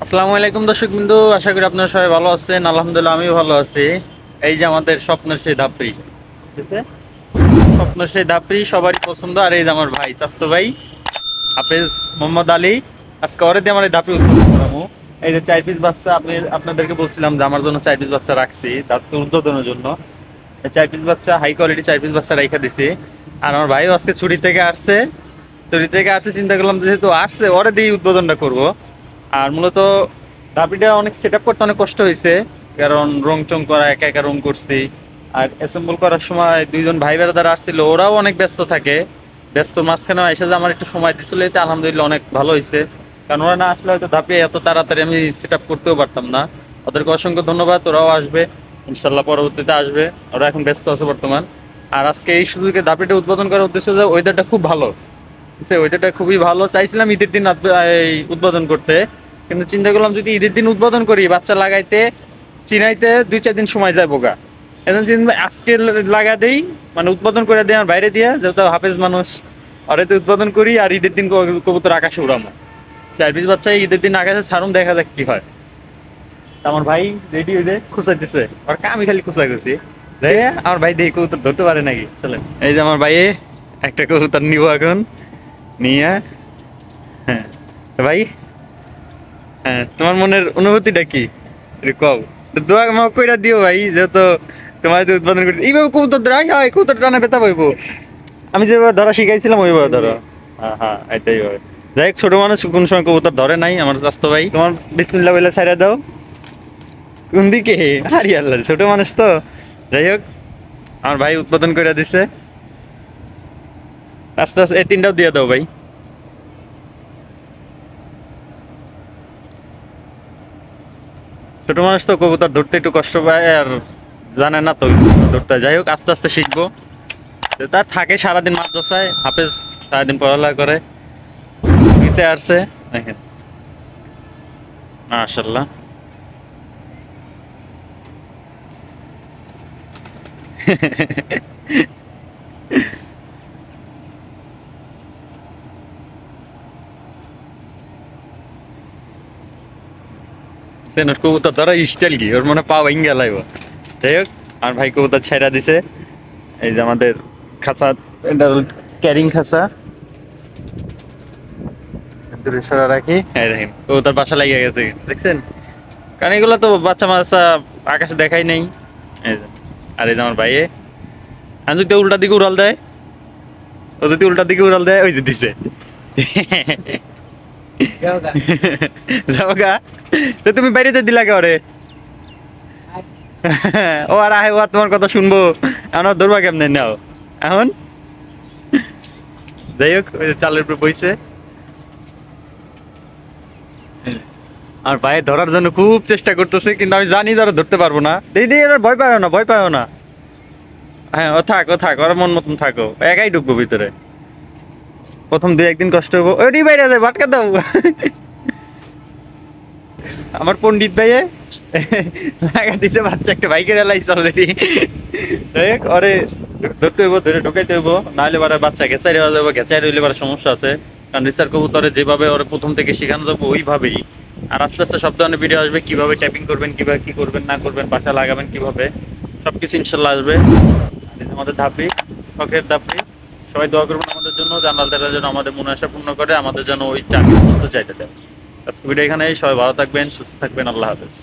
আসসালামু আলাইকুম দর্শক বিন্দু, আশা করি আপনারা সবাই ভালো আছেন। আলহামদুলিল্লাহ আমিও ভালো আছি। এই যে আমাদের স্বপ্নের সেই ধাপড়ি, ঠিক আছে? স্বপ্নের সেই ধাপড়ি সবারই পছন্দ। আর এই যে আমার ভাই, চাস্তো ভাই হাফেজ মোহাম্মদ আলী, আজকে ওরে দিয়ে আমার এই ধাপড়ি উদ্বোধন করাবো। এই যে 4 পিস বাচ্চা, আপনাদেরকে বলছিলাম যে আমার জন্য 4 পিস বাচ্চা রাখছি ধাপড়ি উদ্বোধনের জন্য। 4 পিস বাচ্চা, হাই কোয়ালিটি 4 পিস বাচ্চা রাইখা দিছি। আর আমার ভাইও আজকে ছুটি থেকে আসছে, চিন্তা করলাম যেহেতু আসছে ওরে দিয়ে উদ্বোধনটা করবো। আর মূলত দাবিটা অনেক সেট আপ করতে অনেক কষ্ট হয়েছে, কারণ রং চং করা, একা একা রং করছি। আর অ্যাসেম্বল করার সময় দুইজন ভাই বেড়াদার আসছিল, ওরাও অনেক ব্যস্ত থাকে। ব্যস্ত মাঝখানে এসে যে আমার একটু সময় দিছিল, এতে আলহামদুলিল্লাহ অনেক ভালো হয়েছে। কারণ ওরা না আসলে হয়তো ধাপে এত তাড়াতাড়ি আমি সেট আপ করতেও পারতাম না। ওদেরকে অসংখ্য ধন্যবাদ, ওরাও আসবে ইনশাল্লাহ, পরবর্তীতে আসবে। ওরা এখন ব্যস্ত আছে বর্তমান। আর আজকে এই সুযোগে ধাপিটা উদ্বোধন করার উদ্দেশ্য যে ওয়েদারটা খুব ভালো, ওয়েদারটা খুবই ভালো। চাইছিলাম ঈদের দিন এই উদ্বোধন করতে, কিন্তু চিন্তা করলাম যদি ঈদের দিন উদ্বোধন করি, বাচ্চা লাগাইতে চিনাইতে 2-4 দিন সময় যায় বোকা। এখন চিন্তা আজকে লাগা দেই, মানে উদ্বোধন করে দেয় আমার বাইরে দিয়া, যেহেতু হাফেজ মানুষ, আর এতে উদ্বোধন করি। আর ঈদের দিন কবুতর আকাশে উড়ামো। 4 পিস বাচ্চা ঈদের দিন আকাশে ছাড়ুন, দেখা যাক কি হয়। আমার ভাই রেডি হয়ে খুঁচাইতেছে, আর আমি খালি খুঁচা গেছি। আমার ভাই দেখি কবুতর ধরতে পারে নাকি, চলে। এই যে আমার ভাইয়ে একটা কবুতর নিব এখন, নিয়ে। হ্যাঁ ভাই, হ্যাঁ তোমার মনের অনুভূতিটা কি একটু কও। দোয়া মাফ কইরা দিও ভাই, যেহেতু তোমার উদ্বোধন করতে এইভাবে কবুতর ধরাই হয়, কবুতর টানা পেতা পাইবো। আমি যেভাবে ধরা শিখাইছিলাম ওইভাবে ধরো। হ্যাঁ হ্যাঁ, এটাই হয়। যাই হোক, ছোট মানুষ কোন সময় কবুতর ধরে নাই আমার স্বাস্থ্য ভাই। তোমার বিসমিল্লাহ বলে ছাইড়া দাও। কোন দিকে? আরে আল্লাহ, ছোট মানুষ তো। যাই হোক, আমার ভাই উদ্বোধন করে দিছে। আস্তে আস্তে এই 3টাও দিয়ে দাও ভাই। ছোট মানুষ তো কবুতর ধরতে একটু কষ্ট পায়, আর জানে না তো ধরতে। যাই হোক, আস্তে আস্তে শিখবো। তার থাকে সারাদিন মাদ্রাসায়, হাফেজ সারাদিন পড়ালেখা করে, নিতে আসছে দেখেন মাশাআল্লাহ। কবুতর ধরা স্টাইল কি, ওর মনে পা ভেঙে গেলাইব। যাই হোক, আর ভাই কবুতর ছেড়া দিছে। এই যে আমাদের খাঁচা, এটা ক্যারিং খাঁচা, দূরে সরা রাখি। এই দেখেন কবুতর বাসা লাগিয়ে গেছে, দেখছেন? কারণ এগুলো তো বাচ্চা মাচ্চা আকাশে দেখাই নেই। এই যে, আর এই যে আমার ভাইয়ে, আর যদি উল্টা দিকে উড়াল দেয়, ও যদি উল্টা দিকে উড়াল দেয়, ওই যে দিছে। যাও গা, তো তুমি বাইরেতে দিলা কে ওরে? ও আর আহে, ও আর তোমার কথা শুনবো, আমার ধরবা কেমনে নাও এখন? যাই হোক, ওই যে চালের উপরে বইছে। আর ভাই ধরার জন্য খুব চেষ্টা করতেছে, কিন্তু আমি জানি ধরা ধরতে পারবো না। দিদি এরা ভয় পাও না, ভয় পাও না। হ্যাঁ, ও থাক, ওরা মন মতন থাকো, একাই ঢুকবো ভিতরে। প্রথম 2-1 দিন কষ্ট হবো। ওই বাইরে যায়, ভাটকা দাও। আমার পণ্ডিত ভাইয়ে লাগা দিছে বাচ্চা, একটা বাইকের এলাইছে অলরেডি। যাই হোক, ওরে ধরতে হইব, ধরে ঢুকাইতে হইব, নাহলে পরে বাচ্চা গেছাই হয়ে যাবো। গেছাই রইলে পরে সমস্যা আছে। কারণ রিসার কবুতরে যেভাবে ওরা প্রথম থেকে শেখানো যাবো ওইভাবেই। আর আস্তে আস্তে সব ধরনের ভিডিও আসবে, কিভাবে ট্যাপিং করবেন, কিভাবে কি করবেন না করবেন, বাসা লাগাবেন কিভাবে, সবকিছু ইনশাল্লাহ আসবে। আমাদের ধাপি, শখের ধাপি। সবাই দোয়া করবেন আমাদের জন্য, জানাল তারা যেন আমাদের মনে আশা পূর্ণ করে, আমাদের যেন ওই চাকরি পর্যন্ত চাইতে দেয়। আজকে ভিডিও এখানেই, সবাই ভালো থাকবেন, সুস্থ থাকবেন, আল্লাহ হাফেজ।